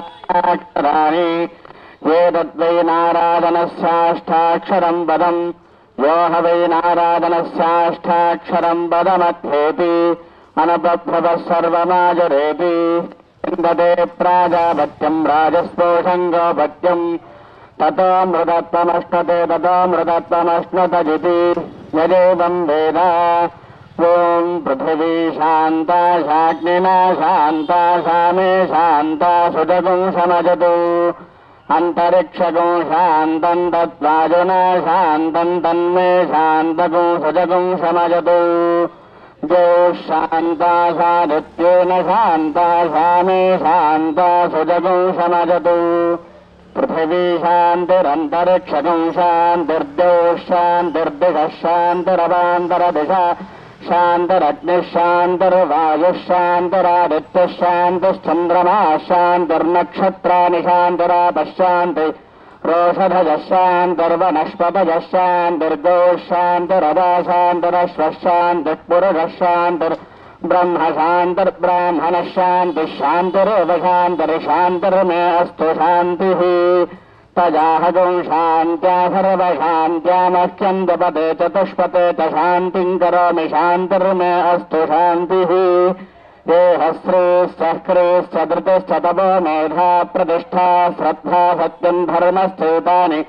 ब्रह्मणाजेक्षराणि ये तद्वै नारायणस्याष्टाक्षरं पदम् यो ह वै नारायणस्याष्टाक्षरं पदमध्येति अनपभ्रवः सर्वमाजरेति इन्दते प्राजापत्यं राजस्पोषं गोपत्यम् ततो मृतत्वमश्नुते ततो मृतत्वमश्नुतजिति यदेवं वेद ओं पृथिवी शान्ता शाग्निना शान्ता सामे शान्ता सुजगुं समजतु अन्तरिक्षगुं शान्तं तद्वायुना शान्तं तन्मे शान्तगुं सुजगुं समजतु द्यौः शान्ता सादित्येन शान्ता सामे शान्ता सुजगुं समजतु पृथिवी शान्तिरन्तरिक्षगुं शान्तिर्द्यौः शान्तिर्दिशः शान्तिरवान्तरदिशा शान्तिरग्निः शान्तिर्वायुः शान्तिरादित्यः शान्तिश्चन्द्रमाः शान्तिर्नक्षत्राणि शान्तिरापः शान्ति रोषधयः शान्तिर्वनस्पतयः शान्तिर्गोः शान्तिरदा शान्तिरश्वः शान्तिः पुरुषः शान्तिर्ब्रह्म शान्तिर्ब्राह्मणः शान्तिः शान्तिरेव शान्तिर्शान्तिर्मे अस्तु शान्तिः तजाहगुं शान्त्या सर्वशान्त्यामह्यन्दपते चतुष्पते च शान्तिं करोमि शान्तिर्मे अस्तु शान्तिः ये हस्रेश्च ह्रीश्च धृतिश्च तपो मेधा प्रतिष्ठा श्रद्धा सत्यं धर्मश्चैतानि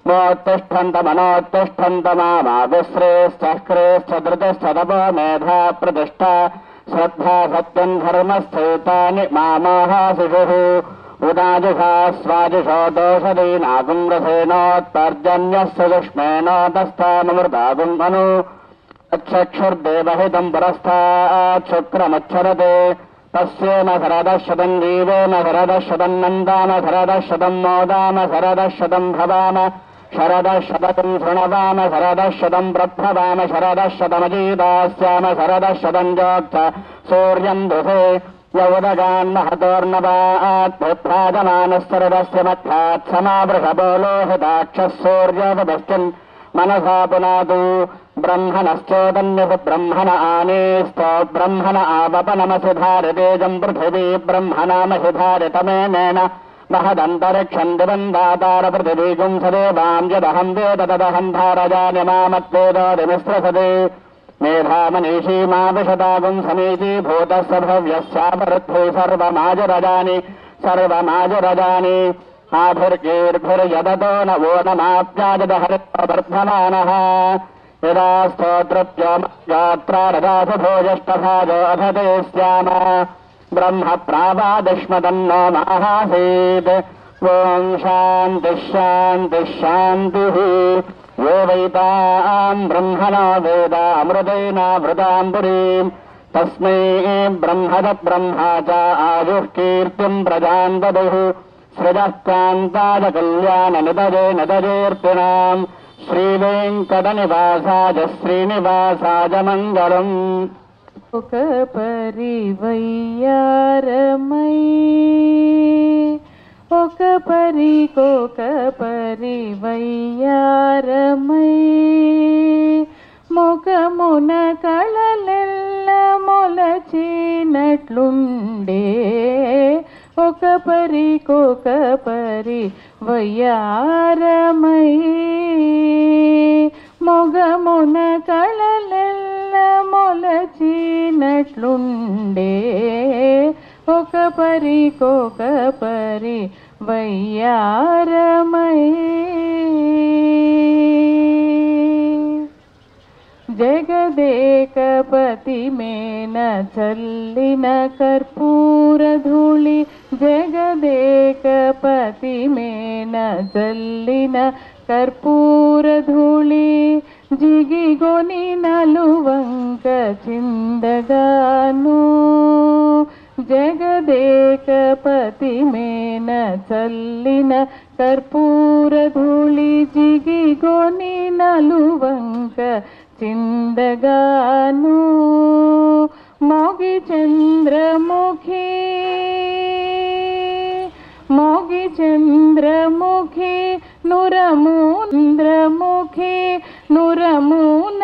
मोत्तिष्ठन्तमनोत्तिष्ठन्तमामाविश्रेश्च ह्रीश्च धृतिश्च तपो मेधा प्रतिष्ठा श्रद्धा सत्यं धर्मश्चैतानि मामाहाशिषुः उदाजुषा स्वाजुषो दोषदीनागुं रसेनोत्पर्जन्यस्य दुष्मेनोतस्थानमृतागुं मनु अच्छक्षुर्देवहितं पुरस्तात् शुक्रमच्छरते तस्येन शरदशतं जीवेन शरदशतं नन्दाम शरदशतं मोदाम शरदशतं भवाम शरदशतं शृणवाम शरदशतं प्रभवाम शरदशतमजीदास्याम शरदशतं जोक्ष सूर्यं दुषे यौदगान्नहतोर्नवात्भ्राजमानश्चरदस्य मध्यात् समावृषबोलोहिताक्षः सूर्योपदश्चिन् मनसा पुनातु ब्रह्मणश्चोदन्यसु ब्रह्मण आनेस्तो ब्रह्मण आवपनमसि धारतेजं पृथिवी ब्रह्मणामसि धारितमेनेन महदन्तरिक्षं दिवं दातारपृथिवीगुं सदेवां यदहं वेद तदहं धारजानि मामत्वेदोदिमिस्रसते मेधामनीषी माविशतागुं समीची भूतस्य भव्यस्यापरुद्धे सर्वमाजरजानि आभिर्गीर्भिर्यदतो न वो नमाप्याजदहरित्वर्धमानः यदा स्तोत्रप्योमगात्रारदासु भोजष्टभाजो अधते स्याम ब्रह्म प्रावादिष्मदन्नो माहासीत् ॐ शान्तिः शान्तिः शान्तिः यो वैतां ब्रह्मणो वेदामृतेनावृतां पुरीं तस्मै ब्रह्मद ब्रह्मा च आयुः कीर्तिं प्रजां ददुः सृजः कान्ताय कल्याणनिधये नदयेऽर्पिणां श्रीवेङ्कटनिवासाय श्रीनिवासाय मङ्गलम् ఒక పరివయ్యారమై ఒక పరికొక పరివయ్యారమై ముఖమున కళలెల్ల మొలచినట్లుండే ఒక పరికొక పరివయ్యారమై మొగమున కళలెల్ల మొలచినట్లుండే ఒక పరికొక పరివయ్యారమై జగదేకపతి మేన చల్లిన కర్పూరధూళి జగదేకపతి మేన చల్లిన కర్పూరధూళి జిగిగొని నలువంక చిందగాను జగదేకపతి మేన చల్లిన కర్పూరధూళి జిగిగొని నలువంక చిందగాను మోగి చంద్రముఖి నురముంద్రముఖి నురమున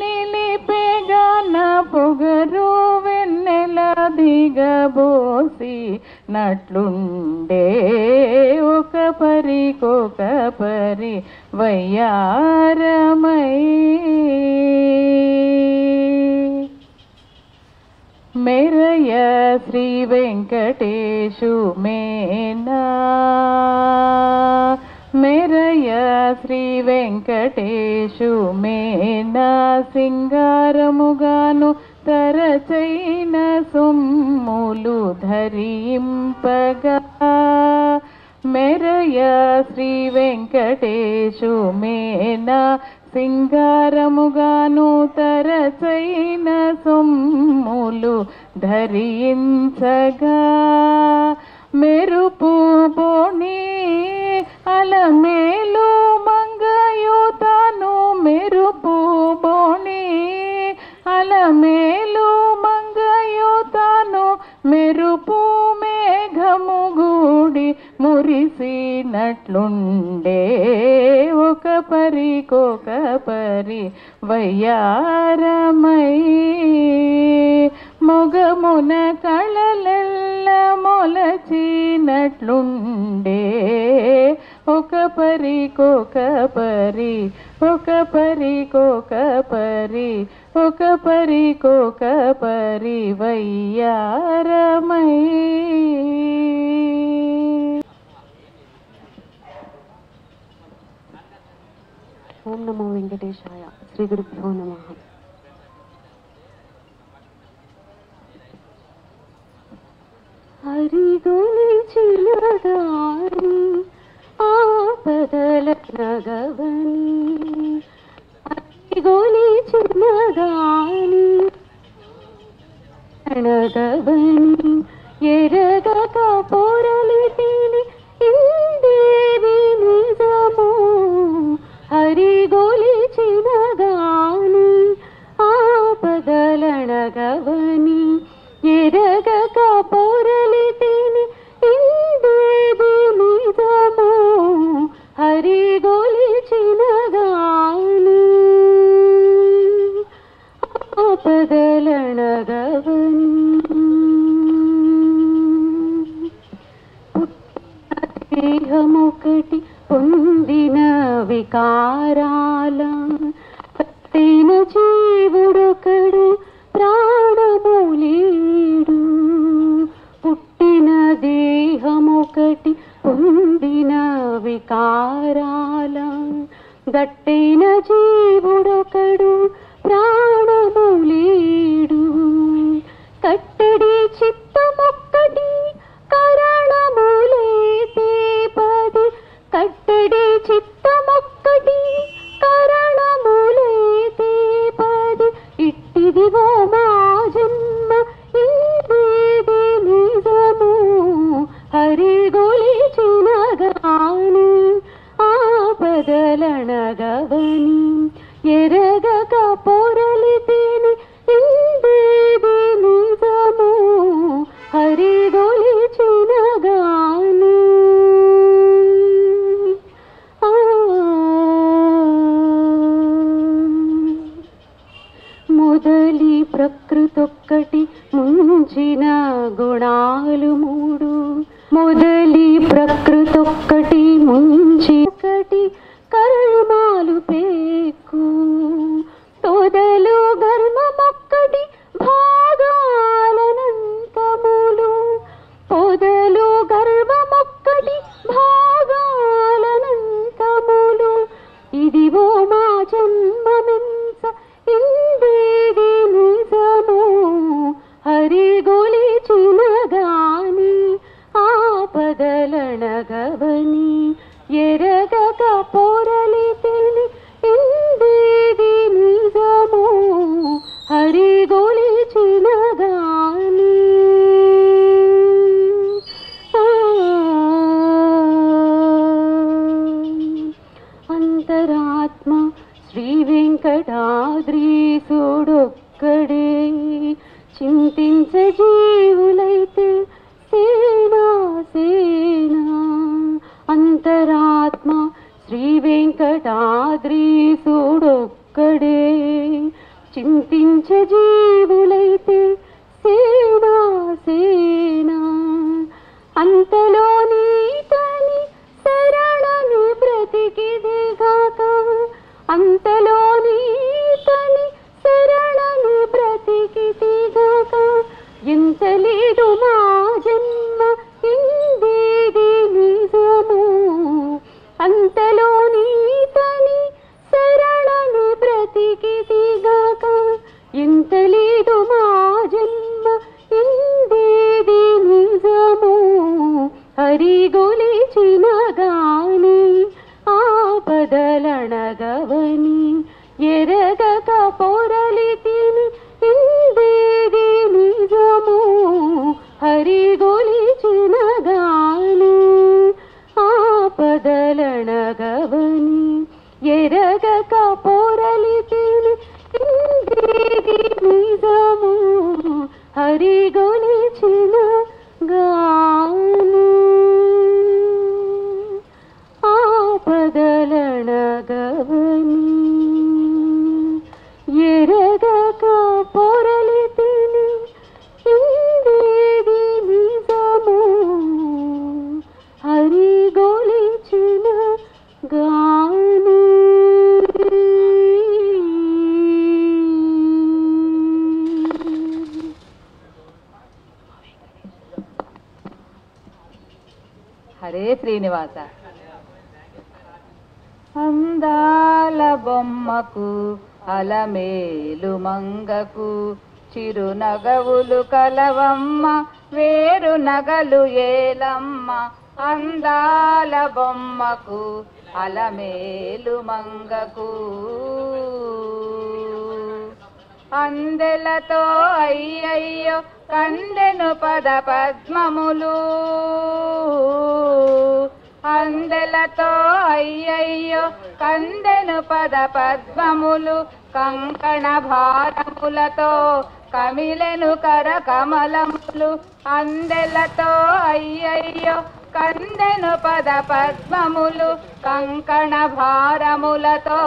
నిలిపెగాన పొగరు వెన్నెల దిగబోసి నట్లుండే ఒక పరికొక పరి వయ్యారమై మెరయ శ్రీ వెంకటేశు మేనా మెరయ శ్రీ వెంకటేశు మేనా సింగారముగాను తరచైన సొమ్ములు ధరింపగా మెరయ శ్రీ వెంకటేశు మేనా సింగారముగాను తరచైన సొమ్ములు ధరించగా మెరుపు బోణి అలమేలు మంగయుతాను మెరుపు బోణి అలమేలు మంగయుతాను మెరుపు మేఘము గూడి మురిసినట్లుండే ఒక పరికొక పరి వయ్యారమై మొగమున కళలెల్ల మొలచినట్లుండే ఒక పరికొక పరి ఒక పరికొక పరి ఒక పరికొక పరి వయ్యారమై ఓం నమో వెంకటేశాయ. శ్రీ గురుభ్యో నమః. హరిగొలిచిన గాని ఆపదల నగవని హరిగొలిచిన గాని నగవని ఎరగక పొరలి తిని ఇందేవి నిజము హరిగొలిచిన గాని ఆపదలనగవని ఎరగక పొరలి తిని ఇందేవి నిజము హరిగొలిచిన గాని ఆపదలనగవని దేహమొకటి పొందిన వికారాల పట్టిన జీవుడొకడు ప్రాణములీడు పుట్టిన దేహమొకటి పొందిన వికారాల గట్టిన జీవుడొకడు ప్రాణములీడు కట్టడి చిత్తమొక్కటి కరణములైతే పది కట్టడి చిత్తమొక్కటి కరణములైతే పది ఇట్టిదివో మా జన్మ ఇదేది నిజము హరిగొలిచిన గాని ఆపదలనగవని ఎరగక అంతలో నీతని శరణని బ్రతికిదిగాక అంతలో నీతని శరణని బ్రతికిదిగాక ఇంత లేదు మా జన్మ ఇందేది నిజము అంతలో నీతని శరణని బ్రతికిదిగాక ఇంత లేదు మా జన్మ ఇందేది నిజము హరి గొలిచిన గాని ఆపదలనగవని ఎరగక పొరలితిని ఇందేది నిజము హరి గొలిచిన గాని ఆపదలనగవని ఎరగక పొరలితిని ఇందేది నిజము హరి గొలిచిన గాని ఆపదలనగవని ఎరగక పొరలితిని ఇందేది నిజము హరి గొలిచిన గాని హరే శ్రీనివాస. అందాల బొమ్మకు అలమేలు మంగకు చిరునగవులు కలవమ్మ వేరు నగలు ఏలమ్మ అందాల బొమ్మకు అలమేలు మంగకు అందెలతో అయ్యయ్యో కందెను పద పద్మములు అందెలతో అయ్యయ్యో కందెను పద పద్మములు కంకణ భారములతో కమిలెను కర కమలములు అందెలతో అయ్యయ్యో కందెను పద పద్మములు కంకణ భారములతో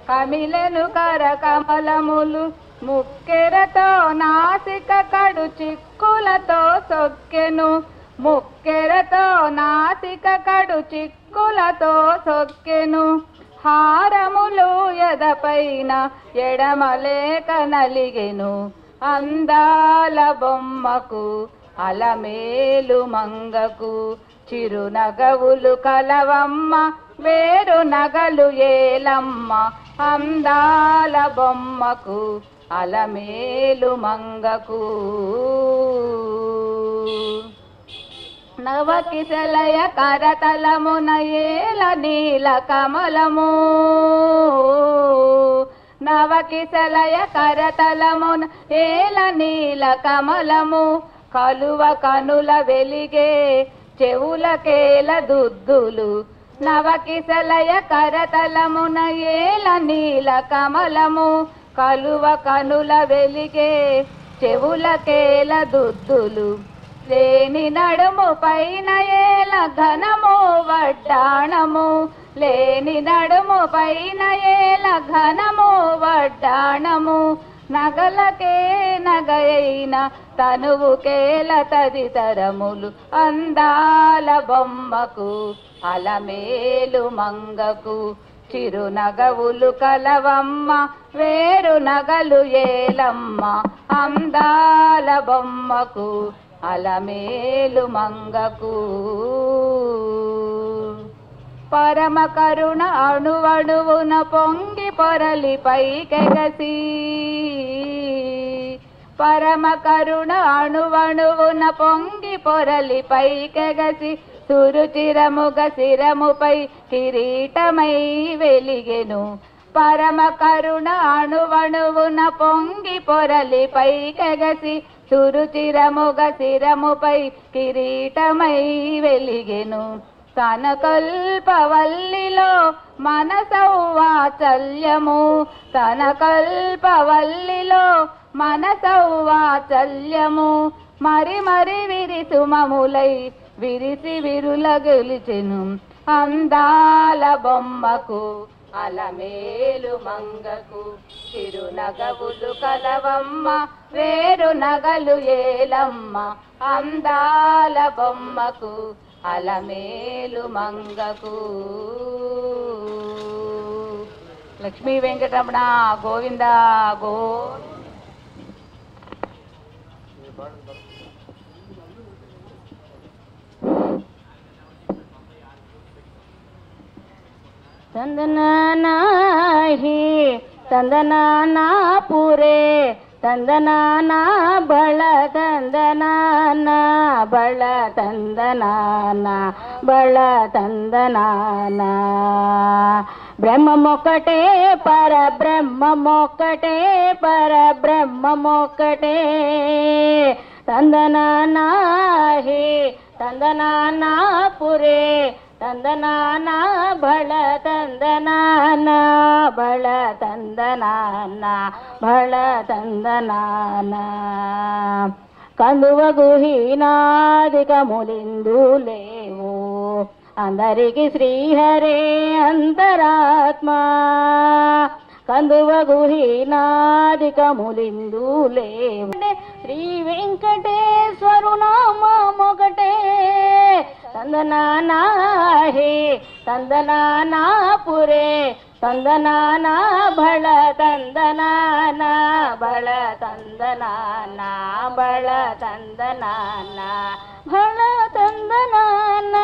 కమిలెను కర కమలములు ముక్కెరతో నాసిక కడు చిక్కులతో సొక్కెను ముక్కెరతో నాసిక కడు చిక్కులతో సొక్కెను హారములు ఎదపైన ఎడమలేక నలిగెను అందాల బొమ్మకు అలమేలు మంగకు చిరునగవులు కలవమ్మ వేరు నగలు ఏలమ్మ అందాల బొమ్మకు అలమేలు మంగకు నవకిశలయ కరతలమున ఏల నీల కమలము నవకిశలయ కరతలమున ఏల నీల కమలము కలువ కనుల వెలిగే చెవులకేల దుద్దులు నవకిశలయ కరతలమున ఏల నీల కమలము కలువ కనుల వెలిగే చెవులకేల దుద్దులు లేని నడుము పైన ఏల ఘనము వడ్డాణము లేని నడుము పైన ఏల ఘనము వడ్డాణము నగలకే నగయైన తనువుకేల తదితరములు అందాల బొమ్మకు అలమేలు మంగకు చిరునగవులు కలవమ్మ వేరు నగలు ఏలమ్మ అందాల బొమ్మకు అలమేలు మంగకు పరమ కరుణ అణువణువున పొంగి పొరలి పైకెగసి పరమ కరుణ అణువణువున పొంగి పొరలి పైకెగసి సురుచిరముగ శిరముపై కిరీటమై వెలిగెను పరమ కరుణ అణువణువున పొంగి పొరలి పైకెగసి సురుచిరముగ శిరముపై కిరీటమై వెలిగెను తన కల్పవల్లిలో మనసౌవాచల్యము తన కల్పవల్లిలో మనసౌవాచల్యము మరి మరి విరిసుమములై విరిసి విరుల గెలిచెను అందాల బొమ్మకు అలమేలు మంగకు తిరునగవులు కలవమ్మ వేరు నగలు ఏలమ్మ అందాల బొమ్మకు అలమేలు మంగకు. లక్ష్మీ వెంకటరమణ గోవింద గో. ತಂದನಾನಾ ಹಿ ತಂದನಾನಾ ಪುರೇ ತಂದನಾನಾ ಬಳ ತಂದನಾನಾ ಬಳ ತಂದನಾನಾ ಬಳ ತಂದನಾನಾ. బ్రహ్మమొక్కటే పరబ్రహ్మమొక్కటే పరబ్రహ్మమొక్కటే తందనానా హి తందనానా పురే తందనానా బళ తందనానా బళ తందనానా బళ తందనానా. కందువగు హీనాదికములిందు లేవు అందరికి శ్రీహరే అంతరాత్మ. కందువగు హీనాదికములిందు లేవు శ్రీ వెంకటేశ్వరు నామమొకటే తందనానా హే తందనానా పురే తందనానా బళ తందనానా బళ తందనానా బళ తందనానా బళ తందనానా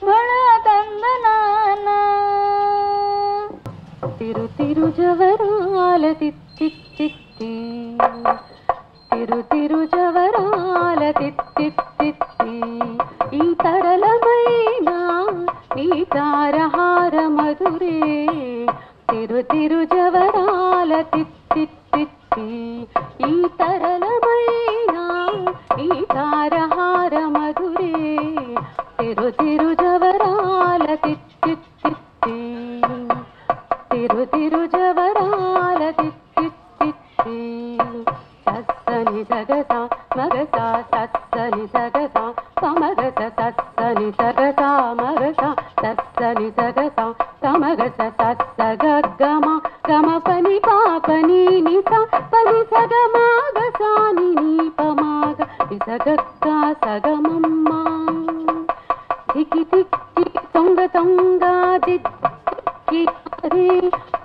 బళ తందనానా. తిరు తిరు జవరాల తిత్తిత్తి తిరు తిరు జవరాల తిత్తిత్తి ఈ తరళమైన నీ తారహార మధురే తిరు తిరు జవరాల తిత్తిత్తి ఈ తరళమైన నీ తారహార మధురే తిరు తిరు జవరాల తిత్తిత్తి తిరు తిరు జవరాల తిత్తిత్తి. సస్సని సగస మగస సస్సని సగస సమగస సస్సని సగస మగస సస్సని సగస సమగస సస్స గమ గమ పని పాపని నిస పని సగమాగ సాని నీపమాగ విసగక్క సగమమ్మ దికి దిక్కి తొంగ తొంగ దిక్కి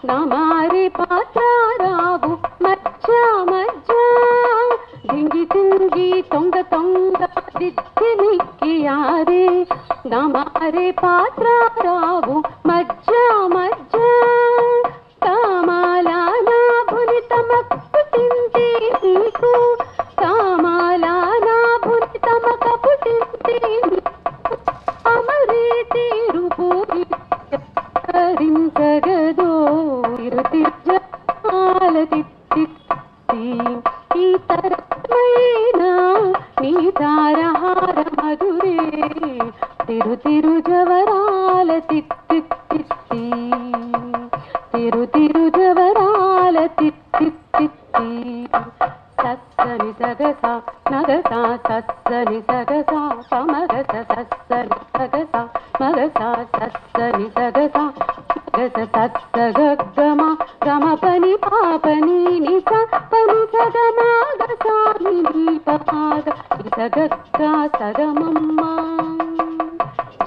నమారి పాత్ర రావు మజ్జ మజ్జ దింగి తింగి తొంగ తొంగ దిక్కి నిక్కి యారే నమారి పాత్ర రావు మజ్జ మజ్జ కామాలానా భుని తమకు తింటి నీకు కామాలానా భుని తమకు పుట్టింటి అమరే తీరుపూరి రించగదో తిరు తిరుజాల తిత్తి ఈ తరమైన నీ తారహార మధురే తిరు తిరు జవరాల తిత్తి తిరు తిరు జవరాల తిత్తి. సస్సని సగస నగస సస్సని సగస సమగస సస్సని సగస మగస సస్సని సగస మగస సస్స గమ గమ పని పాపని నిస పని సగమాగ సాని నీపమాగ విసగక్క సగమమ్మ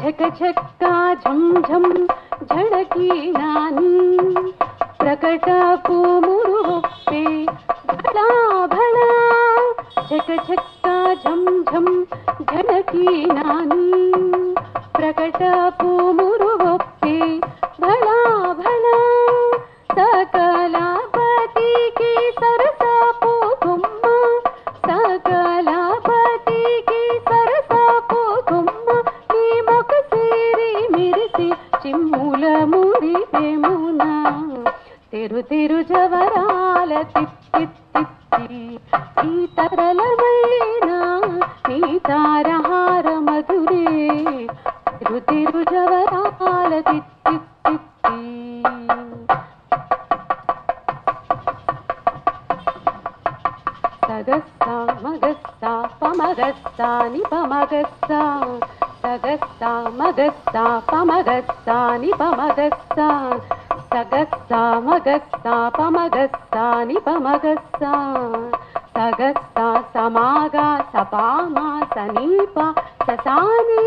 ఝక ఝక్క ఝం ఝం ఝడకి నాని ప్రకటపు మురువొప్పే భళా భళా ఝక ఝక్క ఝం ఝం ఝడకి నాని ప్రకటపు మురువొప్పే భళా భళా సకలపతికి సరసపు గుమ్మ సకలపతికి సరసపు గుమ్మ నీ మొక సేరి మిరిసి చిమ్ముల మురిపెమున తిరు తిరు జవరాల తిత్తి ఈ తరళమైన నీ తారహార మధురే తిరు తిరు జవరాల తిత్తి. సగస్స మగస్స పమగస్స నిపమగస్స సగస్స మగస్స పమగస్స నిపమగస్స సగస్సా మగస్సా పమగస్సా నిపమగస్సా సగస్సా సమాగా సపామా సమీప ససాని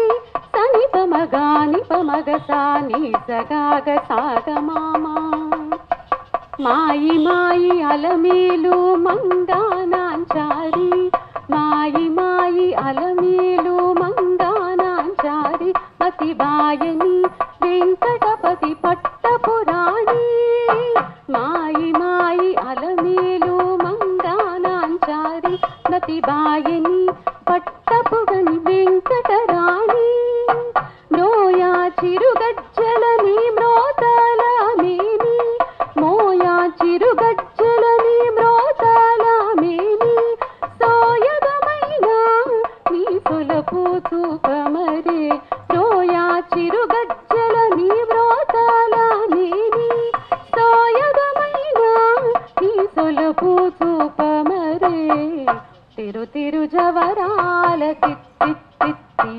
సనిపమగా నిపమగసా నీ సగాగ సాగమామా మాయి మాయి అలమేలు మంగానాంచారి మాయి మాయి అలమేలు మంగానాంచారి మతిబాయని వెంకటపతి పట్టపురాణి మాయి మాయి అలమేలు మంగానాంచారి మతిబాయని పట్టపుగని వెంకటరాణి నోయా చిరుగజ్జలని మ్రోతల మేని మోయా చిరుగజ్జలని మ్రోతల మేని సోయగమైన నీ సొలపు చూపమరే నోయా చిరుగజ్జలని మ్రోతల మేని సోయగమైన నీ సొలపు చూపమరే తిరు తిరు జవరాల తిత్తి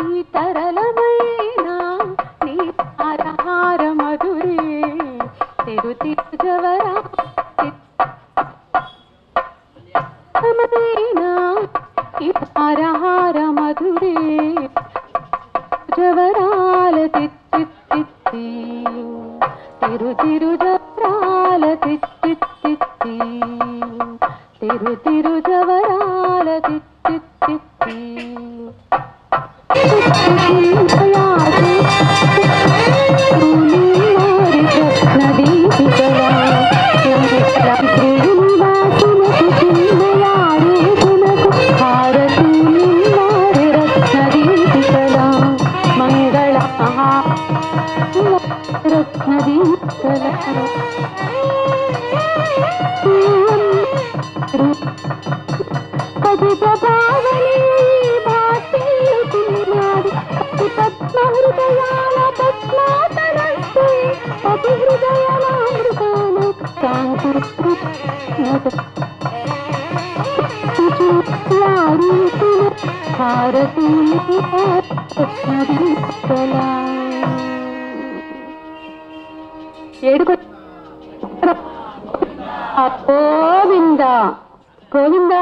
ఈ తరళమైన నీ హారహార మధురే తిరు తిరు జవరా ఈ హారహార మధురే జవరాల తిత్తి తిరు తిరు జవరాల తిత్తి తిరు తిరు జవరాల తిత్తి గోవింద గోవింద